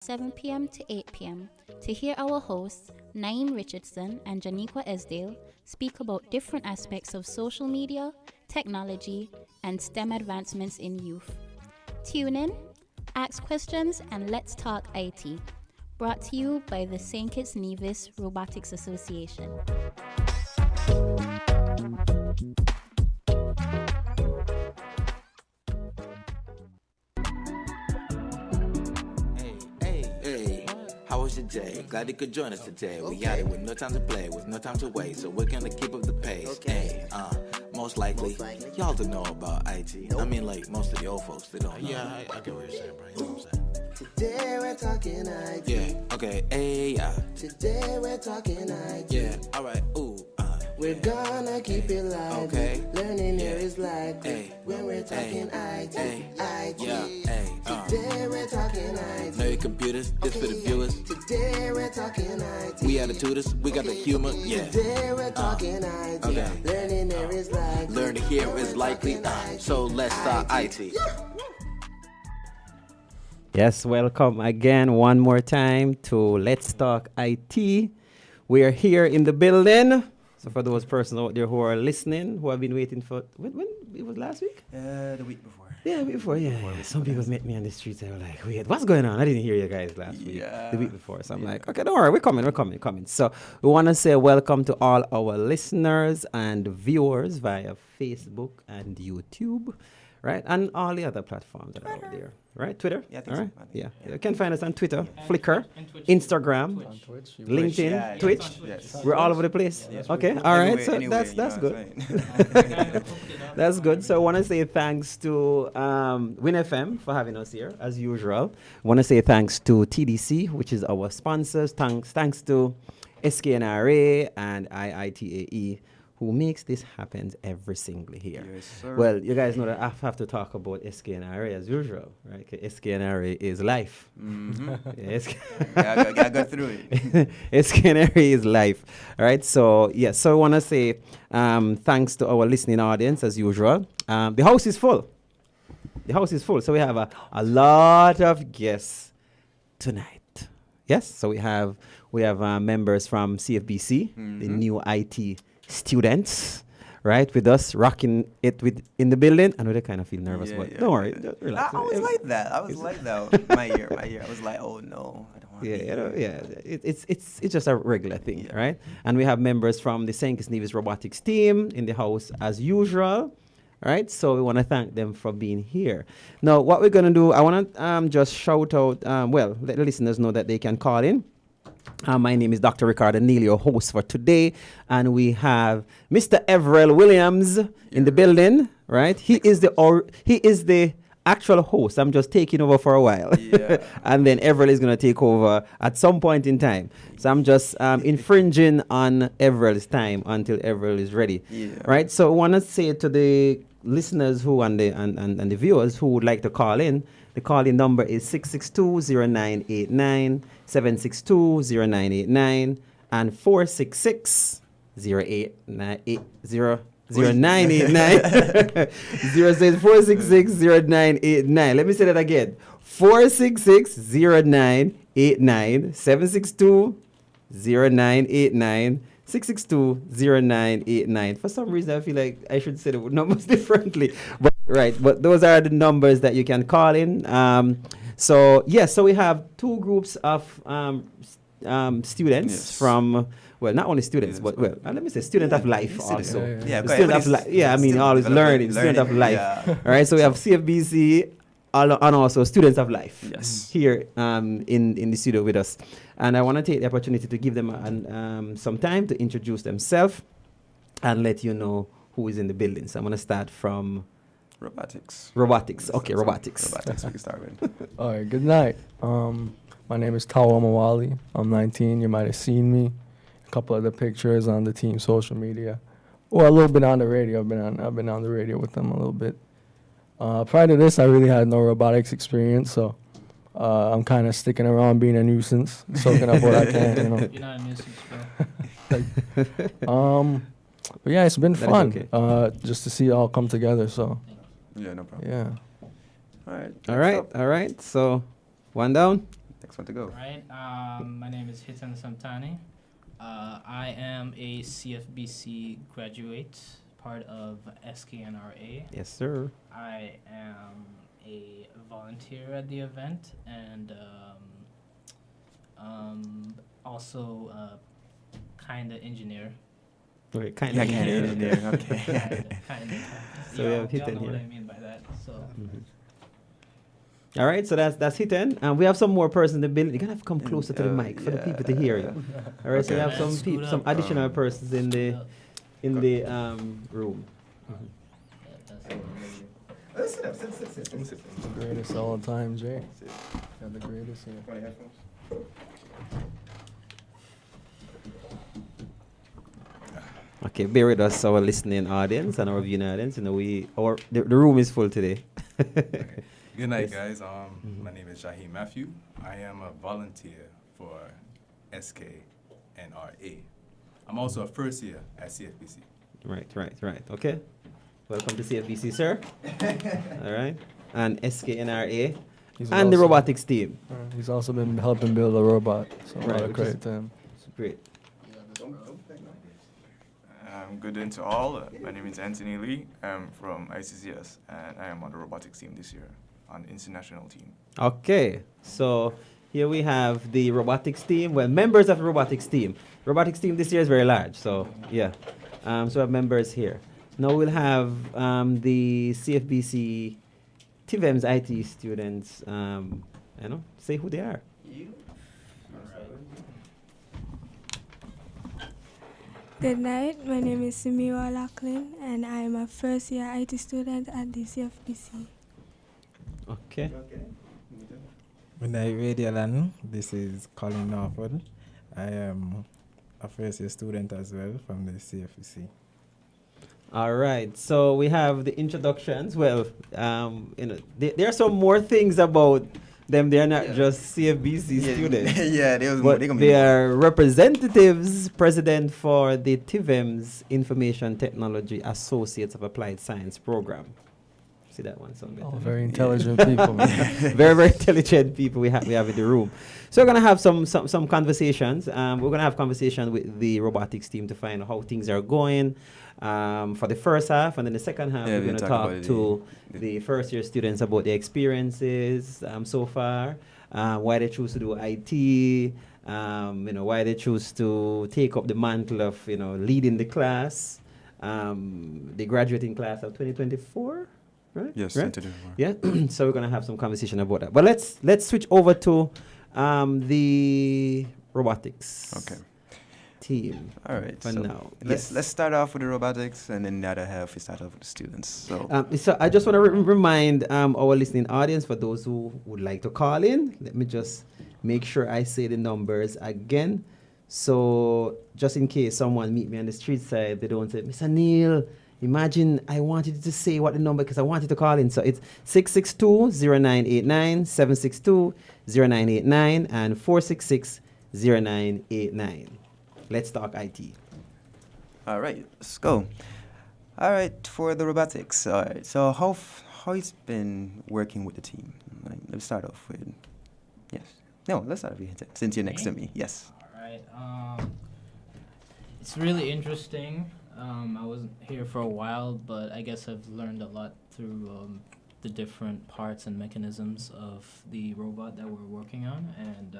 7 p.m. to 8 p.m. to hear our hosts, Naeem Richardson and Janiqua Esdale, speak about different aspects of social media, technology, and STEM advancements in youth. Tune in, ask questions, and let's talk IT. Brought to you by the St. Kitts Nevis Robotics Association. Hey, how was your day? Glad you could join us today. We got it with no time to play, with no time to waste, so we're gonna keep up the pace. Hey, most likely, y'all don't know about IT. I mean, like, most of the old folks, they don't know. Yeah, I get what you're saying, bro. You know what I'm saying? Today we're talking IT. Yeah, okay, hey, Today we're talking IT. yeah, alright, ooh, We're gonna keep it lively. Okay. Learning here is likely. Hey. When we're talking IT. IT. yeah, hey, Today we're talking IT. know your computers, this for the viewers. Today we're talking IT. We attituders, we got the humor, yeah. Today we're talking IT. okay. Learning here is likely. Learn to hear is likely, so let's start IT. Yes, welcome again one more time to Let's Talk IT. We are here in the building. So for those persons out there who are listening, who have been waiting for, when it was last week? The week before. Yeah, the week before, yeah. Some people met me on the streets. They were like, "Wait, what's going on? I didn't hear you guys last week, the week before." So I'm like, "Okay, don't worry, we're coming." So we want to say welcome to all our listeners and viewers via Facebook and YouTube, right, and all the other platforms that are out there, right? Twitter, Yeah, I think all so. right, I think yeah. You can find us on Twitter, Flickr, Instagram, LinkedIn, Yeah, yeah. Twitch. Yes. We're all over the place. Yes. Okay, all right. Anyway, So anyway, that's you know good. what I'm saying? That's good. So I want to say thanks to Win FM for having us here, as usual. I want to say thanks to TDC, which is our sponsors. Thanks to SKNRA and IITAE, who makes this happen every single year. Yes, sir. Well, you guys know that I have to talk about SKNRA as usual, right? 'Cause SKNRA is life. Yes. I got through it. SKNRA is life. All right. So, yeah. So I want to say thanks to our listening audience as usual. The house is full. So we have a lot of guests tonight. Yes. So we have members from CFBC, the new IT students, right, with us, rocking it in the building. I know they kind of feel nervous, but don't worry, just relax. I was like that. My year. I was like, oh no, I don't want to. It's just a regular thing, right? And we have members from the St. Kitts Nevis Robotics team in the house as usual, right? So we want to thank them for being here. Now, what we're gonna do, I want to just shout out, let the listeners know that they can call in. My name is Dr. Ricardo Neal, your host for today, and we have Mr. Everell Williams in the building, right? He is the actual host. I'm just taking over for a while, and then Everell is going to take over at some point in time. So I'm just infringing on Everell's time until Everell is ready, right? So I want to say to the listeners who and the viewers who would like to call in, the call-in number is 662-0989, 762-0989, and 466-0989. 466-0989. Let me say that again. 466-0989, 762-0989, 662-0989. For some reason, I feel like I should say the numbers differently. But those are the numbers that you can call in. So we have two groups of students from, well, not only students, but, let me say student of life also. Student of life. Yeah, I mean, always learning, student of life. Yeah. All right, so we have CFBC and also students of life here in the studio with us. And I want to take the opportunity to give them some time to introduce themselves and let you know who is in the building. So I'm going to start from Robotics. Okay, robotics. We can start with. All right, good night. My name is Tawa Mawali. I'm 19. You might have seen me. A couple of the pictures on the team social media. Or a little bit on the radio. I've been on the radio with them a little bit. Prior to this, I really had no robotics experience, so I'm kind of sticking around being a nuisance, soaking up what I can, you know. You're not a nuisance, bro. But yeah, it's been That is fun okay. just to see it all come together, so Yeah, no problem. yeah. All right. All right. So, one down. Next one to go. Right. My name is Hitan Samtani. I am a CFBC graduate, part of SKNRA. Yes, sir. I am a volunteer at the event and also kind of engineer. Okay, kind Yeah, of. kind of in there. Okay. Kind of. So we have y'all Hitan know what here. I mean by that. So. All right, so that's Hitan. And we have some more persons in the building. You're going to have to come closer to the mic for the people to hear you. All right, so we Okay. have some Scoot people, some up. additional persons in the room. Sit up. The greatest all the time, Jay. Yeah, the greatest here. Okay, bear with us, our listening audience and our viewing audience. You know, the room is full today. Good night, Yes. guys. My name is Shaheem Matthew. I am a volunteer for SKNRA. I'm also a first year at CFBC. Right. Okay. Welcome to CFBC, sir. All right. And SKNRA He's and the also- robotics team. He's also been helping build a robot, so a lot Right, of which credit is- to him. It's great. Good day to all. My name is Anthony Lee. I'm from ICCS, and I am on the robotics team this year, on the international team. Okay. So here we have the robotics team. Well, members of the robotics team. Robotics team this year is very large. So yeah. So we have members here. Now we'll have the CFBC TVEM's IT students. Say who they are. Good night, my name is Simiwa Lachlan and I am a first year IT student at the CFBC. Okay. Good night, Radio Land. This is Colin Norford. I am a first year student as well from the CFBC. All right. So we have the introductions. Well, there are some more things about them. They are not just CFBC students. But They are representatives, president for the TVEM's Information Technology Associates of Applied Science program. See that one? Some Oh, very intelligent people. very intelligent people we have in the room. So we're gonna have some conversations. We're gonna have conversation with the robotics team to find out how things are going for the first half, and then the second half we're gonna talk to the first year students about their experiences so far, why they choose to do IT, why they choose to take up the mantle of leading the class, the graduating class of 2024. Right? Yes, right? 2024. Yeah. So we're gonna have some conversation about that. But let's switch over to the robotics. Okay. Team. All right. For so now. Let's start off with the robotics, and then the other half we start off with the students. So I just want to remind our listening audience, for those who would like to call in, let me just make sure I say the numbers again. So just in case someone meet me on the street side, they don't say, Mr. Neil, imagine I wanted to say what the number, because I wanted to call in. So it's 662-0989, 762-0989, and 466-0989. Let's talk IT. All right, let's go. All right, for the robotics. All right, so how it's been working with the team? Like, let's start off with, yes. No, let's start with you, since you're next to me. Yes. All right. It's really interesting. I wasn't here for a while, but I guess I've learned a lot through the different parts and mechanisms of the robot that we're working on, and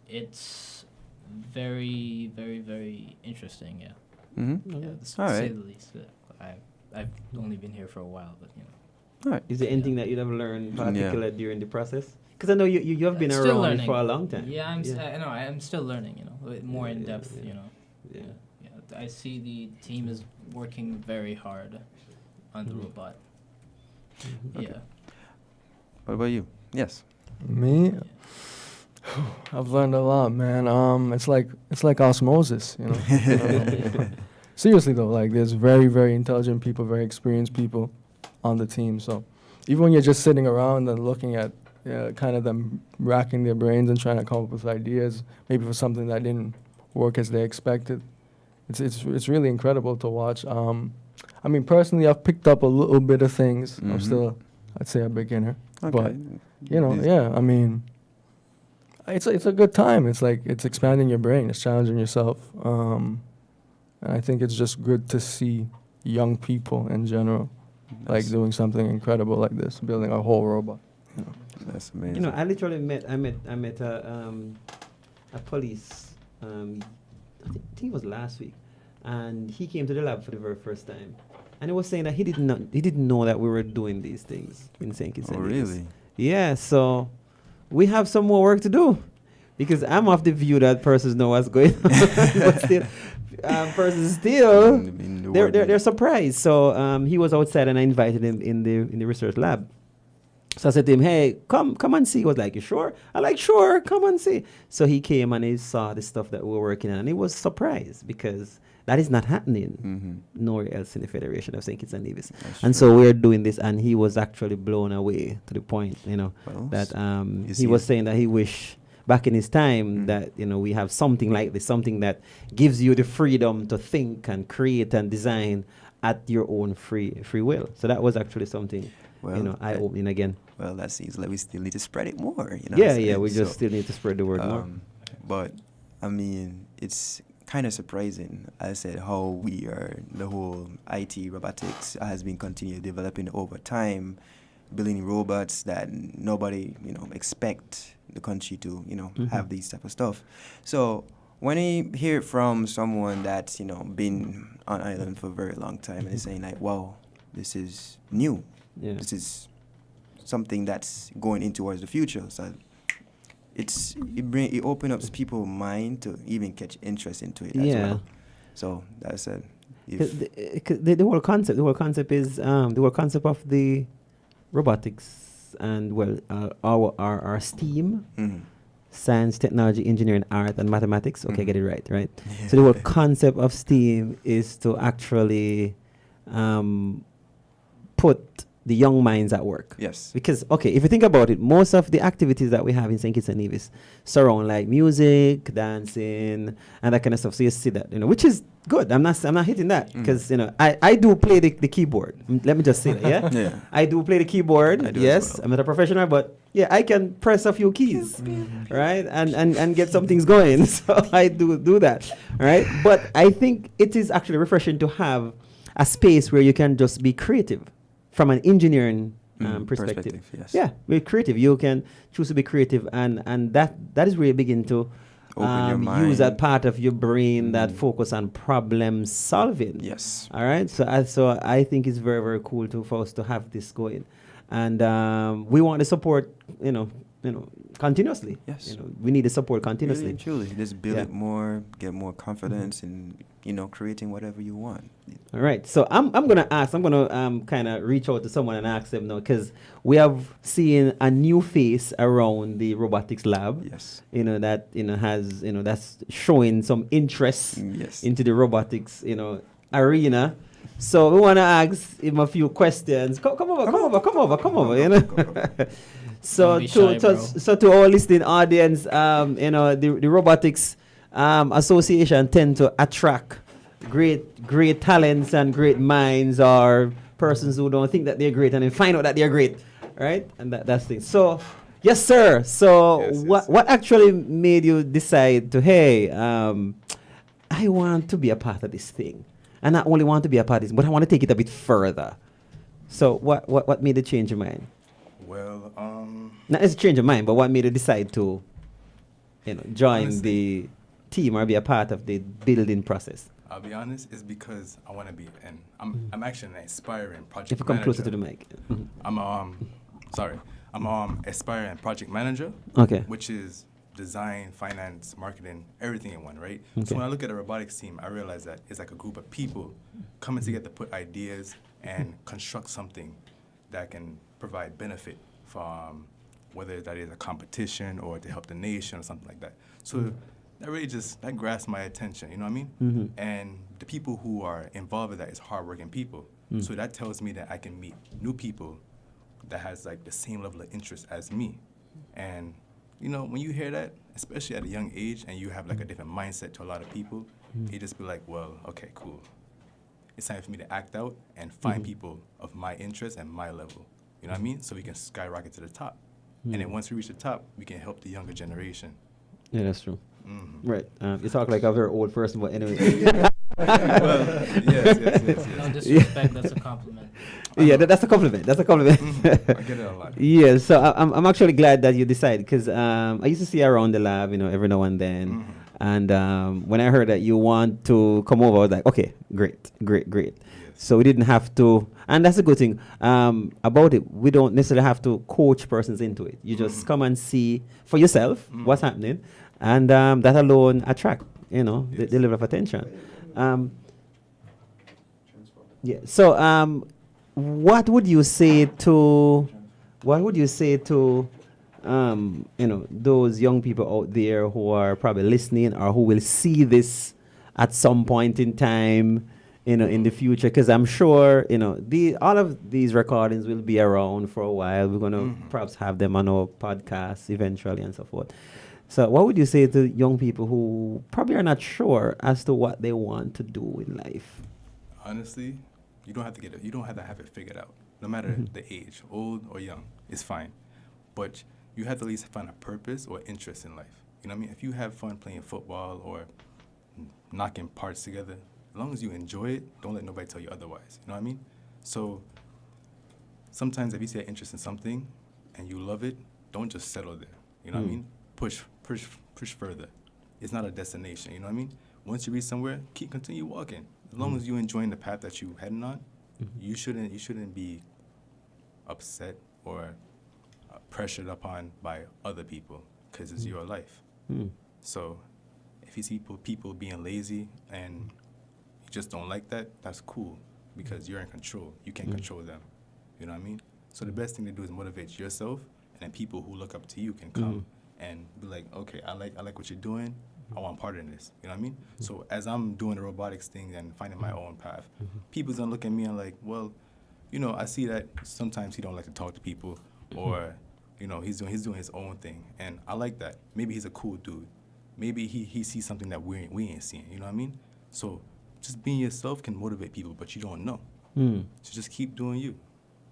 it's very, very, very interesting. Yeah. Mm-hmm. Yeah, to All say right. the least. I've only been here for a while, but All right. Is there anything that you'd have learned particular during the process? Because I know you have been Still around learning. for a long time. Yeah, I know. I'm still learning. More in depth. Yeah. I see the team is working very hard on the robot. Okay. Yeah. What about you? Yes. Me? I've learned a lot, man. It's like osmosis, you know. Seriously though, like there's very, very intelligent people, very experienced people on the team. So even when you're just sitting around and looking at kind of them racking their brains and trying to come up with ideas, maybe for something that didn't work as they expected, it's really incredible to watch. I mean, personally, I've picked up a little bit of things. I'm Mhm. still, I'd say, a beginner. But I mean, it's a good time. It's like it's expanding your brain. It's challenging yourself. And I think it's just good to see young people in general, like doing something incredible like this, building a whole robot. That's amazing. You know, I literally met a police. I think it was last week, and he came to the lab for the very first time, and he was saying that he didn't know that we were doing these things in St. Kitts. Oh, really? Yeah. So we have some more work to do, because I'm of the view that persons know what's going on, but still, persons still they're surprised. So he was outside, and I invited him in the research lab. So I said to him, "Hey, come and see." He was like, "You sure?" I like, "Sure, come and see." So he came and he saw the stuff that we were working on, and he was surprised because that is not happening nowhere else in the Federation of St. Kitts and Nevis. And so we're doing this, and he was actually blown away to the point, that he was saying that he wish back in his time that we have something like this, something that gives you the freedom to think and create and design at your own free will. So that was actually something. Eye-opening again. Well, that seems like we still need to spread it more. We just still need to spread the word more. But I mean, it's kind of surprising. I said how the whole IT robotics has been continually developing over time, building robots that nobody expect the country to have these type of stuff. So when you hear from someone that's been on island for a very long time and is saying like, wow, this is new. Yeah. This is something that's going in towards the future. So it opens up people's mind to even catch interest into it as well. So that's it. The whole concept is the whole concept of the robotics and our STEAM, science, technology, engineering, art, and mathematics. Okay, get it right. Yeah. So the whole concept of STEAM is to actually put the young minds at work. Yes. Because, if you think about it, most of the activities that we have in St. Kitts and Nevis surround like music, dancing, and that kind of stuff. So you see that, which is good. I'm not hitting that because, I do play the keyboard. Let me just say that, yeah? I do play the keyboard. Yes, I'm not a professional, but yeah, I can press a few keys, right? And get some things going. So I do that, right? But I think it is actually refreshing to have a space where you can just be creative. From an engineering perspective. Yes. Yeah, we're creative. You can choose to be creative, and that is where you begin to use that part of your brain that focus on problem solving. Yes. All right. So I think it's very, very cool for us to have this going, and we want the support. Continuously. Yes. We need the support continuously. Really, truly, just build it more, get more confidence in creating whatever you want. All right. So I'm gonna kind of reach out to someone and ask them now, because we have seen a new face around the robotics lab. Yes. That has that's showing some interest into the robotics arena. So we want to ask him a few questions. Come over. So to our listening audience, the robotics association tend to attract great talents and great minds, or persons who don't think that they're great and then find out that they're great, right? And that's the thing. So yes, sir. So what actually made you decide to I want to be a part of this thing, and not only want to be a part of this, but I want to take it a bit further. So what made you change your mind? Well, not as a change of mind, but what made you decide to, join the team or be a part of the building process? I'll be honest, it's because I want to be, and I'm actually an aspiring project manager. If you come manager. closer to the mic. I'm aspiring project manager. Okay. Which is design, finance, marketing, everything in one, right? Okay. So when I look at a robotics team, I realize that it's like a group of people coming together to put ideas and construct something that can provide benefit from whether that is a competition or to help the nation or something like that. So that really that grasps my attention, you know what I mean? Mm-hmm. And the people who are involved with that is hardworking people. So that tells me that I can meet new people that has like the same level of interest as me. And when you hear that, especially at a young age, and you have like a different mindset to a lot of people, you just be like, well, okay, cool. It's time for me to act out and find people of my interest and my level. You know what I mean? So we can skyrocket to the top. And then once we reach the top, we can help the younger generation. Yeah, that's true. Mm-hmm. Right. You talk like a very old person, but anyway. Well, yes. No disrespect, that's a compliment. Yeah, that's a compliment. That's a compliment. I get it a lot. Yeah, so I'm actually glad that you decided, because I used to see you around the lab, every now and then. And when I heard that you want to come over, I was like, okay, great. Yes. So we didn't have to, and that's a good thing about it. We don't necessarily have to coach persons into it. You just come and see for yourself what's happening, and that alone attract, the level of attention. Yeah. So, what would you say to those young people out there who are probably listening or who will see this at some point in time, in the future? Because I'm sure, all of these recordings will be around for a while. We're going to perhaps have them on our podcast eventually and so forth. So what would you say to young people who probably are not sure as to what they want to do in life? Honestly, you don't have to have it figured out. No matter the age, old or young, it's fine. But you have to at least find a purpose or interest in life. You know what I mean? If you have fun playing football or knocking parts together, as long as you enjoy it, don't let nobody tell you otherwise. You know what I mean? So sometimes if you see an interest in something and you love it, don't just settle there. You know what I mean? Push further. It's not a destination. You know what I mean? Once you reach somewhere, continue walking. As long as you're enjoying the path that you're heading on, you shouldn't be upset or pressured upon by other people, because it's your life. So if you see people being lazy and you just don't like that, that's cool, because you're in control. You can't control them. You know what I mean? So the best thing to do is motivate yourself, and then people who look up to you can come and be like, okay, I like what you're doing. I want part in this. You know what I mean? So as I'm doing the robotics thing and finding my own path, people's gonna look at me and like, well, I see that sometimes he don't like to talk to people, or he's doing his own thing, and I like that. Maybe he's a cool dude. Maybe he sees something that we ain't seeing. You know what I mean? So just being yourself can motivate people, but you don't know. So just keep doing you.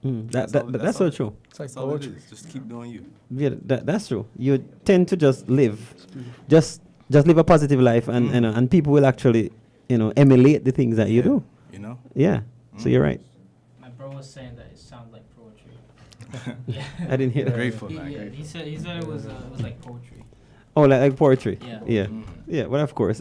That's so true. It's like all it is. Just keep doing you. Yeah, that's true. You tend to just live, just live a positive life, and and people will actually emulate the things that you do. Yeah. So you're right. My bro was saying that it sounds like poetry. I didn't hear that. Grateful, man. Yeah, he said it was like poetry. Oh, like poetry. Yeah. Yeah. But of course,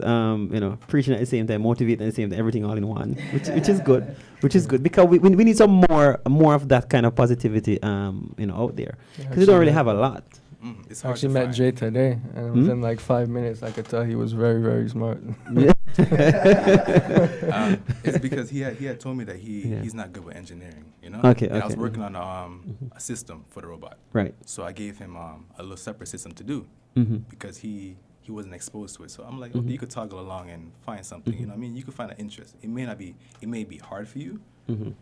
preaching at the same time, motivating at the same time, everything all in one, which is good. Which is good, because we need some more of that kind of positivity, out there, because we don't really have a lot. It's I hard actually to met find. Jay today, and within like 5 minutes, I could tell he was very, very smart. It's because he had told me that he's not good with engineering, Okay. And I was working on a system for the robot. Right. So I gave him a little separate system to do, because he wasn't exposed to it. So I'm like, okay, you could toggle along and find something. You know what I mean? You could find an interest. It may be hard for you,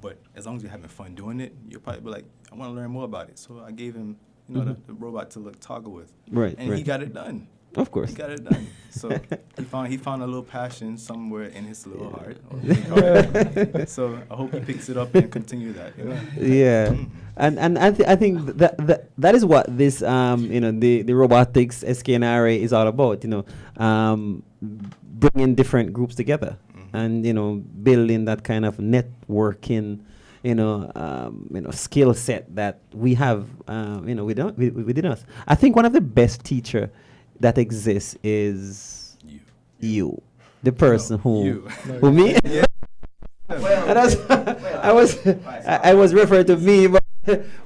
but as long as you're having fun doing it, you'll probably be like, I want to learn more about it. So I gave him the robot to toggle with. Right. And he got it done. Of course. He got it done. So he found a little passion somewhere in his little heart. So I hope he picks it up and continue that. Yeah. And I think that is what this the robotics SKNRA is all about. Bringing different groups together and building that kind of networking. Skill set that we have, within us. I think one of the best teacher that exists is you, the person who me. Yeah. I was referring to me,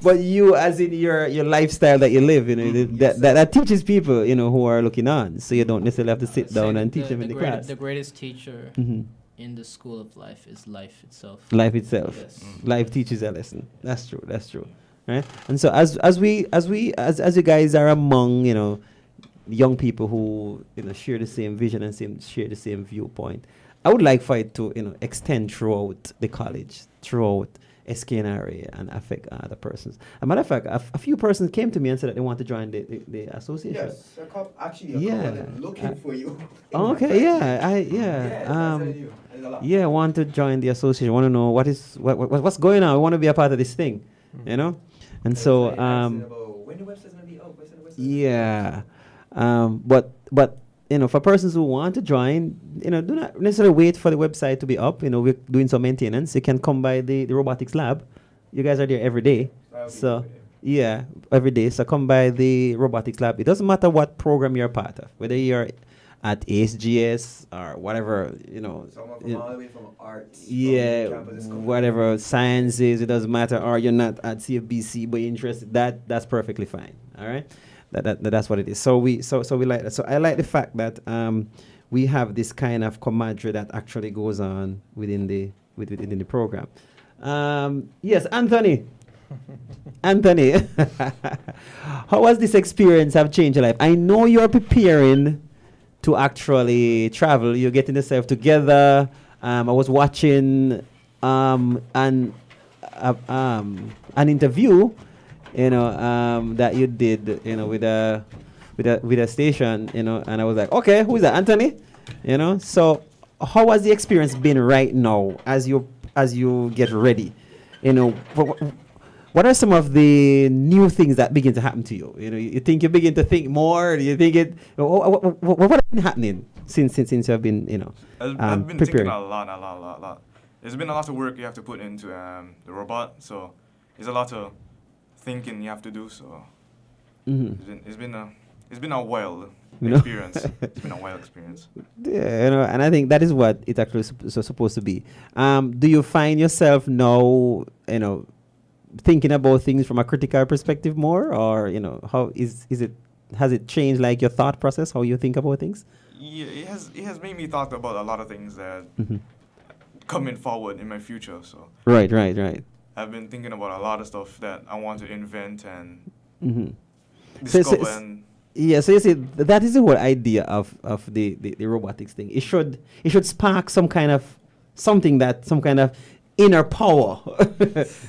but you as in your lifestyle that you live, that teaches people, who are looking on, so you don't necessarily have to sit down and teach them in the class. The greatest teacher in the school of life is life itself. Life itself. Yes. Life teaches a lesson. That's true. Right? And so as you guys are among, young people who, share the same vision and share the same viewpoint, I would like for it to, extend throughout the college, throughout SKNRA, and affect other persons. As a matter of fact, a few persons came to me and said that they want to join the association. Yes, a couple of them looking for you. Okay, I want to join the association. Want to know what's going on. I want to be a part of this thing, And so, when the website's gonna be up, when's the website? yeah, but for persons who want to join, do not necessarily wait for the website to be up. We're doing some maintenance. You can come by the robotics lab. You guys are there every day, so yeah, every day. So come by the robotics lab. It doesn't matter what program you're part of, whether you're at ASGS or whatever, Someone from all the way from arts. yeah, from campus is coming. whatever sciences, it doesn't matter, or you're not at CFBC but you're interested, that's perfectly fine. All right, that's what it is. So we like that. So I like the fact that we have this kind of camaraderie that actually goes on within the program. Yes, Anthony. Anthony, how has this experience have changed your life? I know you're preparing to actually travel. You're getting yourself together. I was watching an interview, that you did, with a station, and I was like, okay, who is that, Anthony? So how has the experience been right now as you get ready? What are some of the new things that begin to happen to you? You think you begin to think more? Do you think it? What has been happening since you have been, I've been preparing? thinking a lot. There's been a lot of work you have to put into the robot, so there's a lot of thinking you have to do. So it's been a wild experience. It's been a wild experience. Yeah, and I think that is what it actually supposed to be. Do you find yourself now, thinking about things from a critical perspective more, or how has it changed, like, your thought process, how you think about things? Yeah, it has made me thought about a lot of things that coming forward in my future. So Right. I've been thinking about a lot of stuff that I want to invent and So discover. And you see, that is the whole idea of the robotics thing. It should spark some kind of inner power,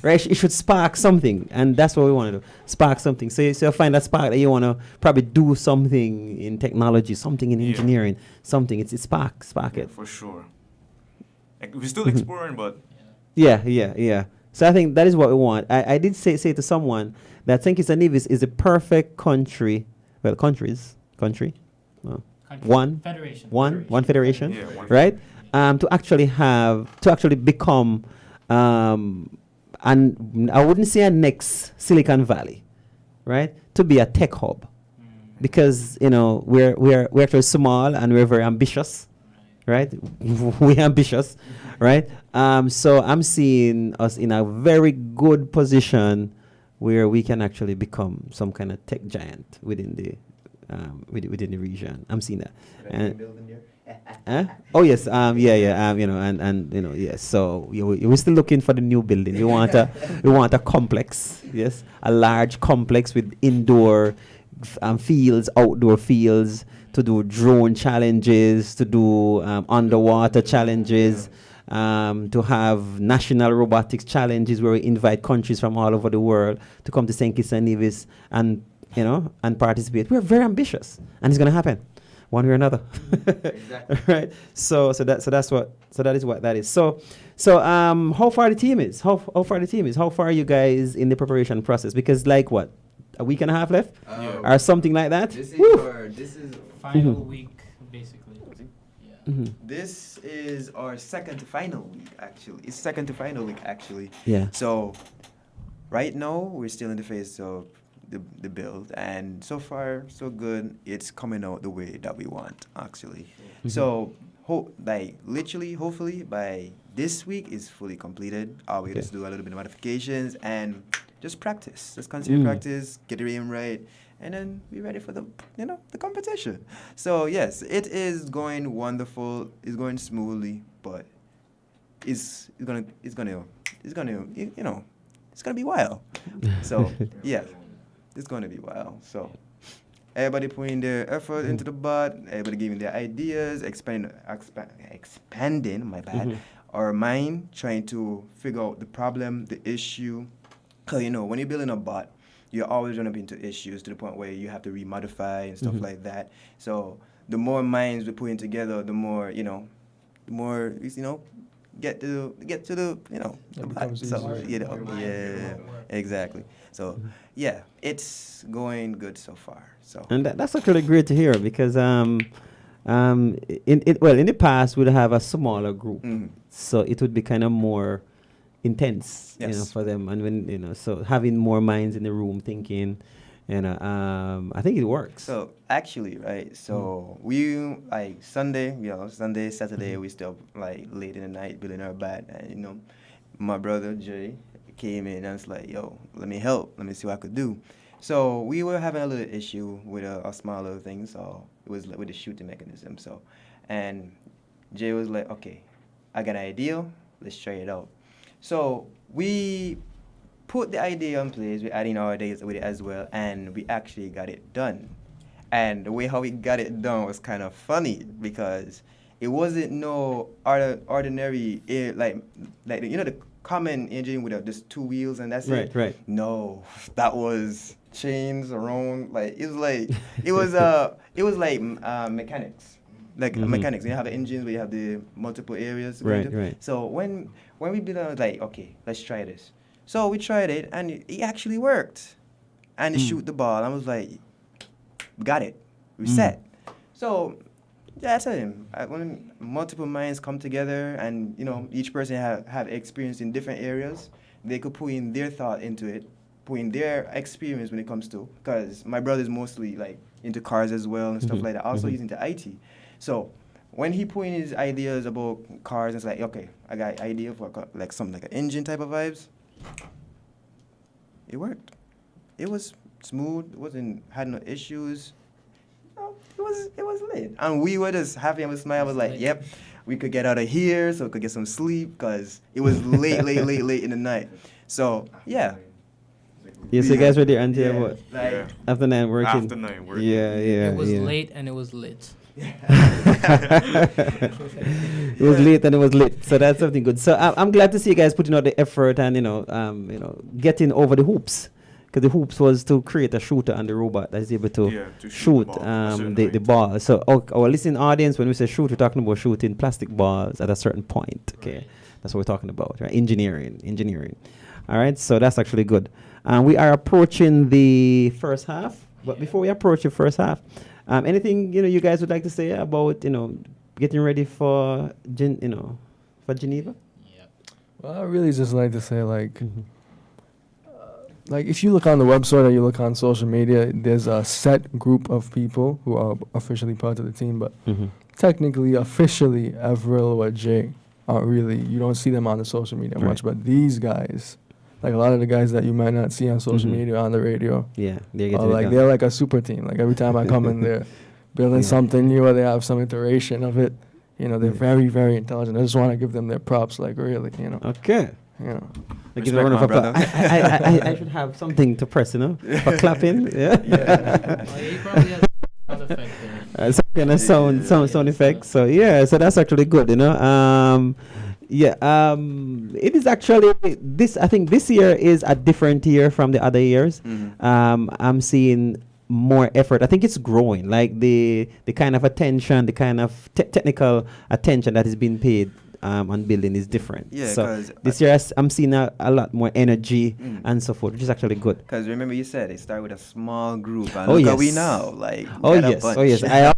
right? It should spark something, and that's what we want to do. Spark something. So you find that spark that you want to probably do something in technology, something in engineering, something. It's spark it. For sure. We're still exploring, but Yeah. So I think that is what we want. I did say to someone that St. Kitts and Nevis is the perfect country. Well, country. One Federation. One federation, Yeah, one right? To actually become, and I wouldn't say a next Silicon Valley, right? To be a tech hub, because we're actually small and we're very ambitious, right? We're ambitious, right? So I'm seeing us in a very good position where we can actually become some kind of tech giant within the region. I'm seeing that. Oh yes, yes. So we're still looking for the new building. We want a complex, yes, a large complex with indoor fields, outdoor fields, to do drone challenges, to do underwater challenges. To have national robotics challenges where we invite countries from all over the world to come to St. Kitts and Nevis and participate. We're very ambitious, and it's going to happen one way or another. Exactly. Right. So that is what that is. So how far the team is? How far the team is? How far are you guys in the preparation process? Because, like, what, a week and a half left, or something like that. This is Final week, basically. This is our second to final week, actually. It's second to final week, actually. Yeah. So right now we're still in the phase of the build, and so far so good. It's coming out the way that we want, actually. So hopefully by this week is fully completed. We just do a little bit of modifications and just practice. Just continue practice, get the aim right, and then be ready for the competition. So yes, it is going wonderful. It's going smoothly, but it's gonna be wild. So yeah, it's gonna be wild. So everybody putting their effort into the bot. Everybody giving their ideas, expanding our mind, trying to figure out the problem, the issue. Cause when you're building a bot, you're always running up into issues to the point where you have to remodify and stuff like that. So the more minds we're putting together, the more get to the the bot. So yeah, exactly. So yeah, it's going good so far. So And that's actually great to hear because in the past we'd have a smaller group, so it would be kind of more intense, Yes. for them. And when so having more minds in the room thinking, I think it works. So actually, right? So we like Sunday, Sunday, Saturday, we still like late in the night building our bat, and my brother Jay came in and was like, "Yo, let me help. Let me see what I could do." So we were having a little issue with a small little thing. So it was like with the shooting mechanism. So, and Jay was like, "Okay, I got an idea. Let's try it out." So we put the idea in place. We're adding our ideas with it as well, and we actually got it done. And the way how we got it done was kind of funny because it wasn't no ordinary like the common engine with just two wheels and that's it. Right. No, that was chains around. Like it was like mechanics. Like mechanics, you have engines where you have the multiple areas. Right. So when we did it, I was like, okay, let's try this. So we tried it, and it actually worked. And it shoot the ball. I was like, we got it. We set. So yeah, I tell him, when multiple minds come together, and each person have experience in different areas, they could put in their thought into it, put in their experience when it comes to. Because my brother's mostly like into cars as well and stuff like that. Also, he's into IT. So when he put in his ideas about cars, it's like, okay, I got an idea for like something like an engine type of vibes. It worked. It was smooth. Had no issues. It was lit. And we were just happy and smile. I was like, yep, we could get out of here so we could get some sleep because it was late in the night. So yeah. Yes, you guys were there until what? Like, After 9 working. After 9 working. Yeah. It was late and it was lit. It was late and it was lit, so that's something good. So I'm glad to see you guys putting out the effort and getting over the hoops, because the hoops was to create a shooter and the robot that is able to shoot the ball. So our listening audience, when we say shoot, we're talking about shooting plastic balls at a certain point. Okay, right. That's what we're talking about, right? Engineering. All right, so that's actually good. We are approaching the first half, but before we approach the first half. Anything you guys would like to say about getting ready for for Geneva? Yeah. Well, I really just like to say like if you look on the website or you look on social media, there's a set group of people who are officially part of the team, but technically, officially, Avril or Jay aren't really. You don't see them on the social media much, but these guys. Like a lot of the guys that you might not see on social media, on the radio. Yeah, they're like a super team. Like every time I come in, they're building something new or they have some iteration of it. They're very, very intelligent. I just want to give them their props, like really, Okay. Give them a round of applause. I should have something to press, for clapping. Yeah. He probably has a sound effect there. Some kind of sound effects. So yeah, so that's actually good, it is actually this. I think this year is a different year from the other years. I'm seeing more effort. I think it's growing. Like the kind of attention, the kind of technical attention that is being paid on building is different. Yeah. So this year I'm seeing a lot more energy and so forth, which is actually good. Because remember you said it started with a small group, and look at we now. Like yes. I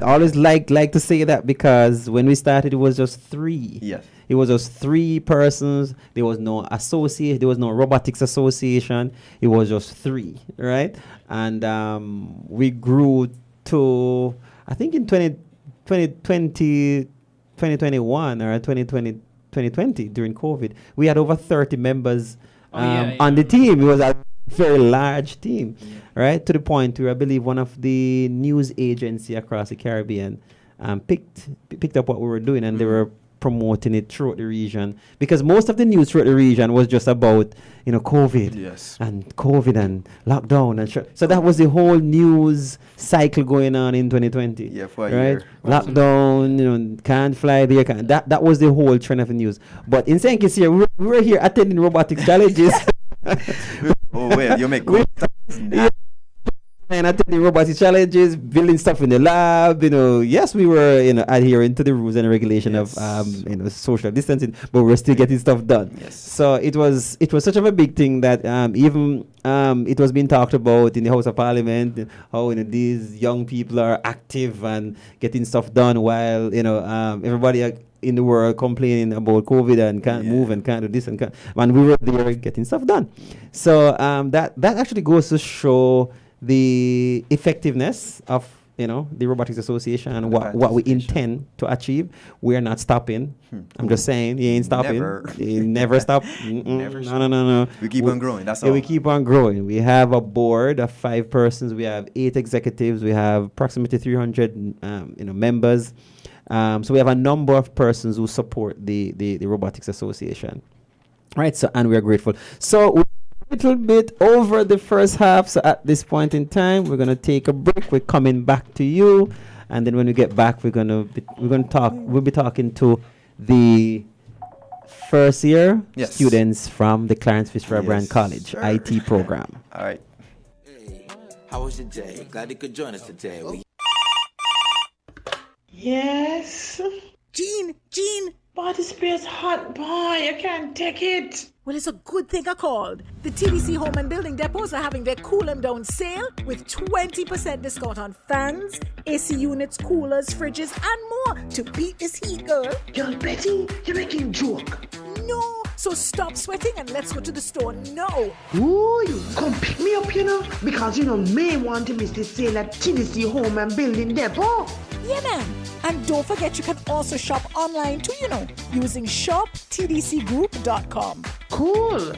always like to say that because when we started, it was just 3. Yes. It was just 3 persons. There was no associate. There was no robotics association. It was just 3, right? And we grew to, I think in 2021 or 2020 during COVID, we had over 30 members on the team. It was a very large team, right? To the point where I believe one of the news agency across the Caribbean picked up what we were doing, and they were promoting it throughout the region, because most of the news throughout the region was just about COVID and lockdown and so that was the whole news cycle going on in 2020. Yeah, for a right? year. Lockdown, can't fly there. That was the whole trend of the news. But in St. Kitts here, we were here attending robotics challenges. Oh wait, you make and attending robotic challenges, building stuff in the lab. Yes, we were adhering to the rules and regulation of social distancing, but we're still getting stuff done. Yes. So it was such of a big thing that even it was being talked about in the House of Parliament how these young people are active and getting stuff done while everybody in the world complaining about COVID and can't move and can't do this and we were there getting stuff done. So that actually goes to show the effectiveness of the Robotics Association and what we intend to achieve. We are not stopping. I'm just saying, you ain't stopping. You never stop. No. We keep on growing. That's all. We keep on growing. We have a board of 5 persons. We have 8 executives. We have approximately 300 members. So we have a number of persons who support the Robotics Association. Right. So and we are grateful. So we're a little bit over the first half. So at this point in time, we're gonna take a break. We're coming back to you, and then when we get back, we're gonna talk. We'll be talking to the first year students from the Clarence Fitzgerald College IT program. All right. Hey, how was your day? Glad you could join us today. Yes? Jean! Body spray's hot, boy. I can't take it. Well, it's a good thing I called. The TDC Home and Building Depots are having their Cool 'em Down sale with 20% discount on fans, AC units, coolers, fridges, and more to beat this heat, girl. Girl, Betty, you're making joke. No, so stop sweating and let's go to the store now. Ooh, you come pick me up, because may want to miss the sale at TDC Home and Building Depot. Yeah, man. And don't forget you can also shop online too, using shoptdcgroup.com. Cool.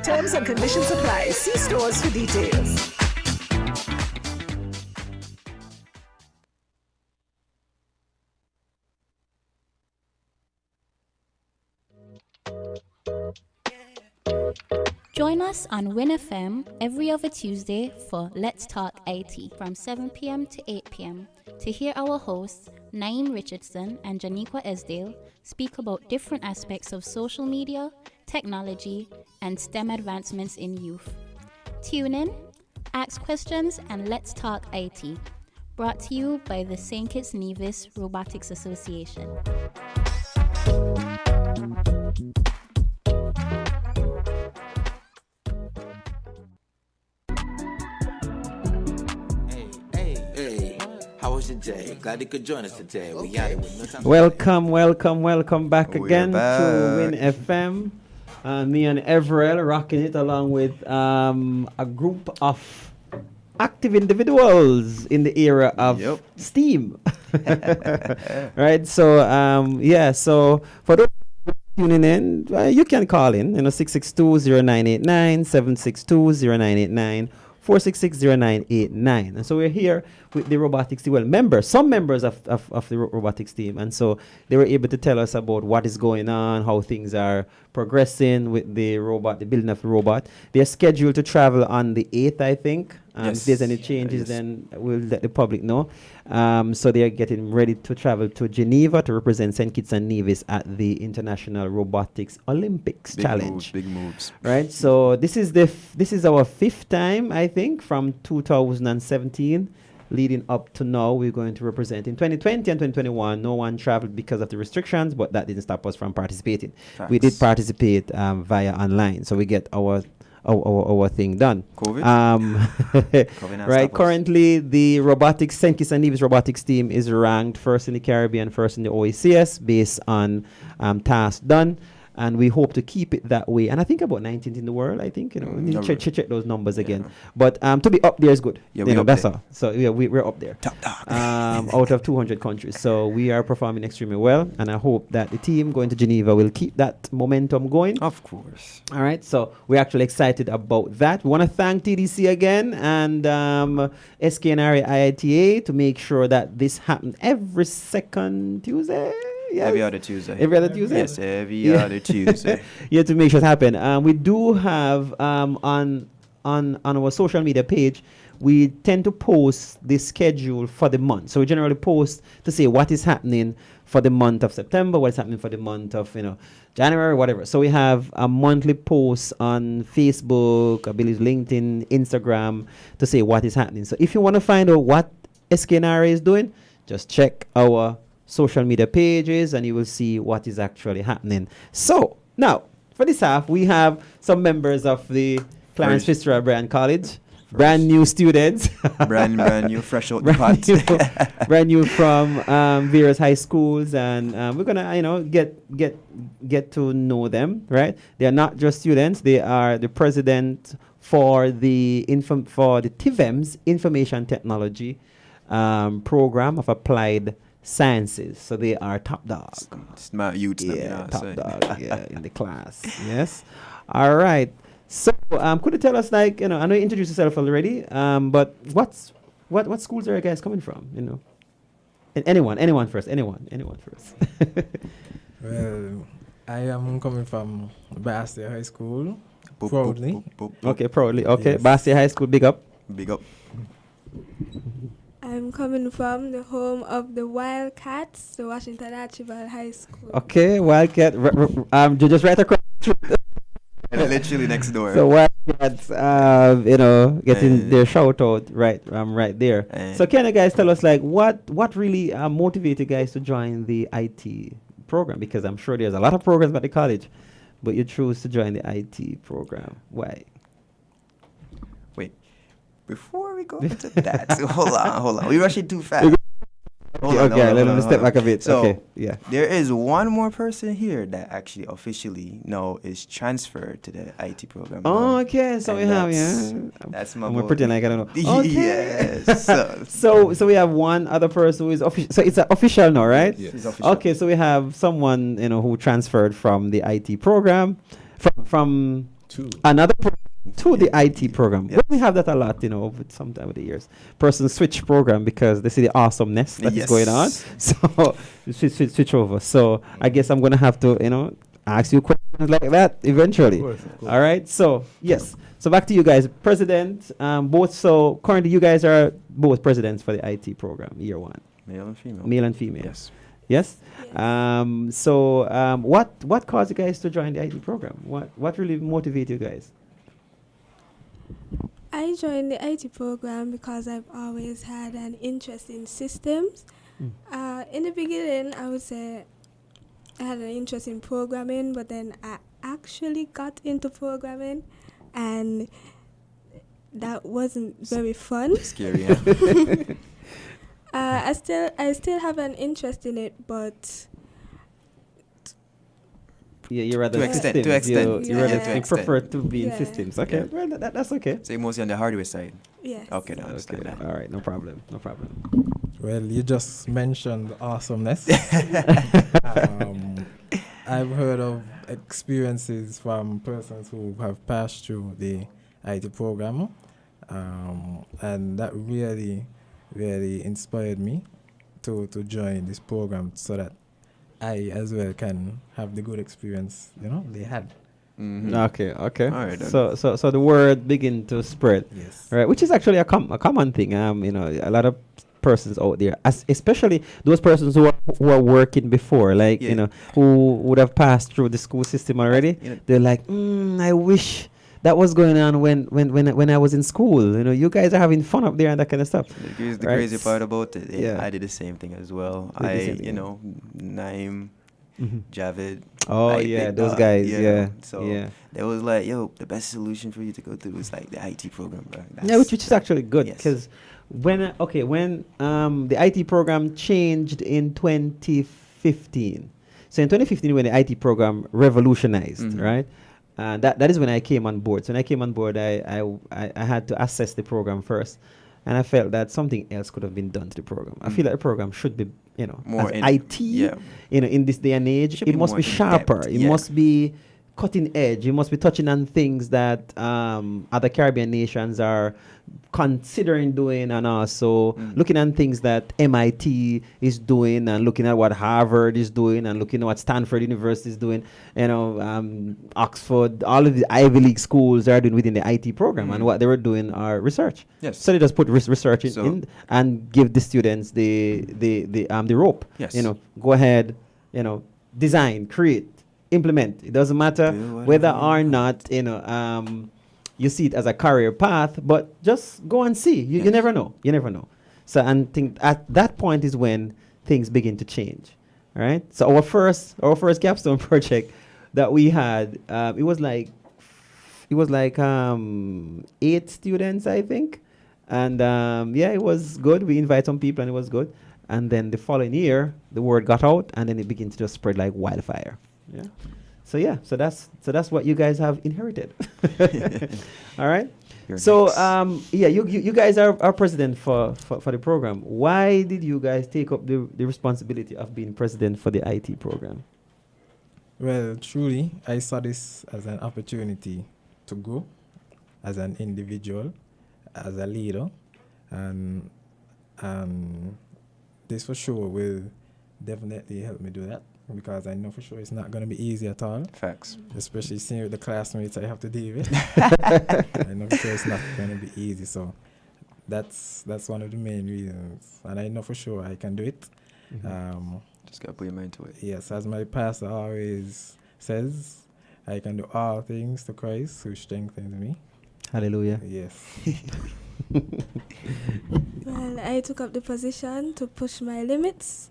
Terms and conditions apply. See stores for details. Join us on WINNFM every other Tuesday for Let's Talk IT from 7 p.m. to 8 p.m. to hear our hosts, Naeem Richardson and Janiqua Esdale, speak about different aspects of social media, technology, and STEM advancements in youth. Tune in, ask questions, and Let's Talk IT. Brought to you by the St. Kitts Nevis Robotics Association. How was your day? Glad you could join us today. We got it with no time. Welcome back again to Win FM. Me and Everell rocking it along with a group of active individuals in the era of STEAM. Right? So, so for those tuning in, you can call in, 662-0989, 762-0989, 466-0989. And so we're here with the robotics team. Well, some members of the robotics team. And so they were able to tell us about what is going on, how things are progressing with the robot, the building of the robot. They're scheduled to travel on the 8th, I think. If there's any changes, then we'll let the public know. So they are getting ready to travel to Geneva to represent St. Kitts and Nevis at the International Robotics Olympics Challenge. Big moves. Right. So this is our 5th time, I think, from 2017 leading up to now. We're going to represent in 2020 and 2021. No one traveled because of the restrictions, but that didn't stop us from participating. Facts. We did participate via online, so we get our thing done. COVID? COVID right. Currently, the St. Kitts and Nevis robotics team is ranked first in the Caribbean, first in the OECS, based on tasks done. And we hope to keep it that way. And I think about 19th in the world, I think. We need to check those numbers again. But to be up there is good. Yeah, that's all. So we're up there. Top dog. Out of 200 countries. So we are performing extremely well. And I hope that the team going to Geneva will keep that momentum going. Of course. All right. So we're actually excited about that. We want to thank TDC again and SKNRA IITA to make sure that this happened every second Tuesday. Yes. Every other Tuesday. Every other Tuesday? Yes, every other Tuesday. Yeah, to make sure it happen. We do have on our social media page, we tend to post the schedule for the month. So we generally post to say what is happening for the month of September, what's happening for the month of, January, whatever. So we have a monthly post on Facebook, I believe LinkedIn, Instagram to say what is happening. So if you want to find out what SKNRA is doing, just check our social media pages and you will see what is actually happening. So now, for this half, we have some members of the Clarence Fitzgerald Bryan College. Brand new students. brand new, fresh out the pot. Brand new from various high schools, and we're gonna, get to know them, right? They are not just students; they are the president for the TIVEM's Information Technology program of Applied Sciences. So they are top dog. Smart youths, top dog, in the class. Yes. All right. So, could you tell us, I know you introduced yourself already, but what schools are you guys coming from? And anyone first. Well, I am coming from Bastia High School, proudly. Okay, proudly. Okay, yes. Bastia High School, big up. Big up. I'm coming from the home of the Wildcats, the Washington Archibald High School. Okay, Wildcat. Just right across. Literally next door. So Wildcats, getting their shout out right there. So can you guys tell us what really motivated you guys to join the IT program? Because I'm sure there's a lot of programs at the college, but you choose to join the IT program. Why? Wait, before we go into that, hold on. We're rushing too fast. Let me step back a bit. So, okay, there is one more person here that actually officially is transferred to the IT program. Oh, okay. So we have, That's my I'm boy. gonna pretend like I don't know. Okay. Yes. So we have one other person who is official. So it's official now, right? Yes. It's official. Okay, so we have someone who transferred from the IT program from another program to the IT program. Yes. We have that a lot, over the years. Person switch program because they see the awesomeness that is going on. So switch over. So I guess I'm gonna have to, ask you questions like that eventually. Of course. All right. So yes. So back to you guys, President. Both. So currently, you guys are both presidents for the IT program, year one. Male and female. Male and female. Yes. Yes. What caused you guys to join the IT program? What really motivated you guys? I joined the IT program because I've always had an interest in systems. In the beginning, I would say I had an interest in programming, but then I actually got into programming, and that wasn't very fun. Scary, huh? I still have an interest in it, but you rather to extent. You prefer to be in systems. Okay, well that's okay. So mostly on the hardware side. Yes. Okay, now understand that. All right, no problem. Well, you just mentioned awesomeness. I've heard of experiences from persons who have passed through the IT program, and that really, really inspired me to join this program so that I as well can have the good experience they had. Mm-hmm. Okay. All right. So the word begin to spread. Yes. Right, which is actually a common thing. A lot of persons out there, especially those persons who are working before, who would have passed through the school system already. They're like, I wish that was going on when I was in school. You guys are having fun up there and that kind of stuff. The crazy part about it, I did the same thing as well. Naim, Javid. Oh yeah, those guys. Yeah. So they was like, the best solution for you to go through is like the IT program, bro. Which is actually good because when the IT program changed in 2015. So in 2015, when the IT program revolutionized, right? That is when I came on board. So when I came on board, I had to assess the program first, and I felt that something else could have been done to the program. I feel that the program should be, more as IT, in this day and age, it must be sharper. It must be cutting edge. You must be touching on things that other Caribbean nations are considering doing, and also looking at things that MIT is doing, and looking at what Harvard is doing, and looking at what Stanford University is doing, Oxford, all of the Ivy League schools are doing within the IT program, and what they were doing are research. Yes. So they just put research in and give the students the rope. Yes. Go ahead, design, create, implement. It doesn't matter whether or not you see it as a career path, but just go and see. You never know. You never know. So, and think at that point is when things begin to change. All right. So our first capstone project that we had, it was like 8 students, I think, and it was good. We invited some people, and it was good. And then the following year, the word got out, and then it began to just spread like wildfire. Yeah. So that's what you guys have inherited. All right. You guys are president for the program. Why did you guys take up the responsibility of being president for the IT program? Well, truly, I saw this as an opportunity to grow as an individual, as a leader, and this for sure will definitely help me do that, because I know for sure it's not going to be easy at all. Facts. Especially seeing with the classmates I have to deal with. I know for sure it's not going to be easy. So that's one of the main reasons. And I know for sure I can do it. Just got to put your mind to it. Yes, as my pastor always says, I can do all things to Christ who strengthens me. Hallelujah. Yes. Well, I took up the position to push my limits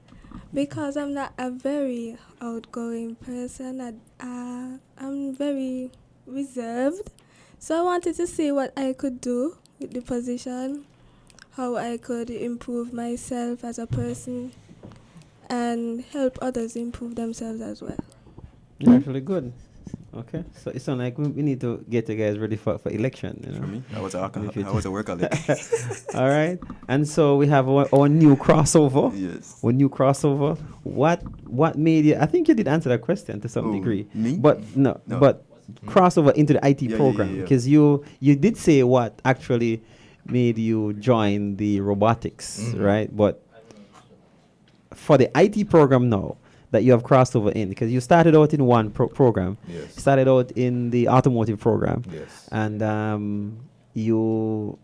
because I'm not a very outgoing person. I'm very reserved. So I wanted to see what I could do with the position, how I could improve myself as a person and help others improve themselves as well. Actually good. Okay, so it sounds like we need to get you guys ready for election. For me, I was a workaholic. All right, and so we have our new crossover. Yes. Our new crossover. What made you? I think you did answer that question to some degree. Me? But no. But crossover into the IT program, because you did say what actually made you join the robotics, right? But for the IT program now, that you have crossed over in, because you started out in one program. Yes. Started out in the automotive program. Yes. And you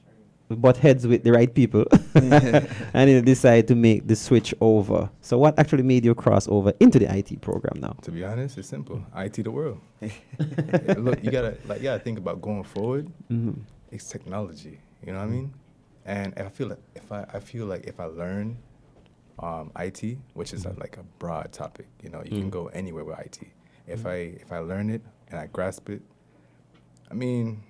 butt heads with the right people and you decide to make the switch over. So what actually made you cross over into the IT program now? To be honest, it's simple. IT the world. Look, you gotta think about going forward. It's technology. You know what I mean? And I feel like if I learn IT, which is like a broad topic, you can go anywhere with IT. If I learn it and I grasp it, I mean,